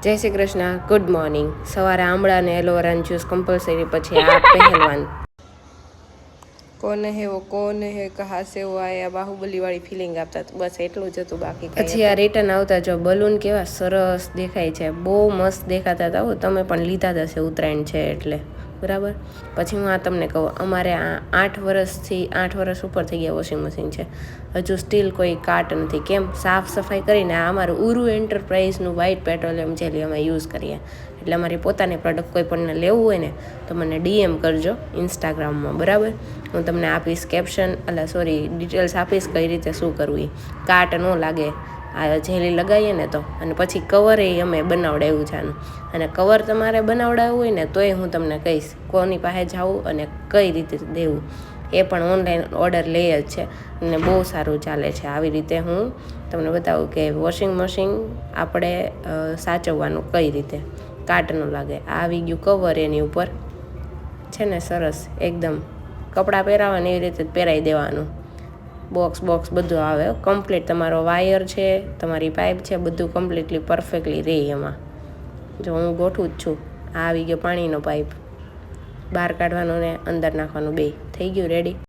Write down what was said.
જય Shri Krishna. Good morning. સવારે આમળા અને એલોવેરાનું જ્યુસ કમ્પલસરી, પછી આ પહેલવાન. કોને હે કહા સે વો આયા, બાહુબલી વાળી ફિલિંગ આપતા. બસ એટલું જ હતું, બાકી પછી આ રિટર્ન આવતા જો બલૂન કેવા સરસ દેખાય છે, બહુ મસ્ત દેખાતા હતા. તમે પણ લીધા જ હશે, ઉત્તરાયણ છે એટલે બરાબર. પછી હું આ તમને કહું, અમારે આ 8 વર્ષ ઉપર થઈ ગયા વોશિંગ મશીન છે, હજુ સ્ટીલ કોઈ કાટ નથી. કેમ? સાફ સફાઈ કરીને આ અમારું ઉરુ એન્ટરપ્રાઇઝનું વ્હાઇટ પેટ્રોલિયમ જેલી અમે યુઝ કરીએ. એટલે અમારી પોતાની પ્રોડક્ટ કોઈ પણ લેવું હોય ને તો મને DM કરજો ઇન્સ્ટાગ્રામમાં, બરાબર. હું તમને આપીશ કેપ્શન, ડિટેલ્સ આપીશ કઈ રીતે શું કરવું. એ કાટ ન લાગે આ જેલી લગાવીએ ને તો. અને પછી કવર એ અમે બનાવડાવ્યું છે આનું. અને કવર તમારે બનાવડાવવું હોય ને તોય હું તમને કહીશ કોની પાસે જવું અને કઈ રીતે દેવું. એ પણ ઓનલાઈન ઓર્ડર લે જ છે અને બહુ સારું ચાલે છે. આવી રીતે હું તમને બતાવું કે વોશિંગ મશીન આપણે સાચવવાનું કઈ રીતે, કાટ ન લાગે. આવી ગયું કવર, એની ઉપર છે ને સરસ એકદમ કપડાં પહેરાવવાને એવી રીતે જ પહેરાવી દેવાનું. બોક્સ બધું આવે કમ્પ્લીટ. તમારો વાયર છે, તમારી પાઇપ છે, બધું કમ્પ્લીટલી પરફેક્ટલી રહે એમાં. જો હું ગોઠવું જ છું. આ આવી ગયો પાણીનો પાઇપ, બહાર કાઢવાનો ને અંદર નાખવાનું, બે થઈ ગયું રેડી.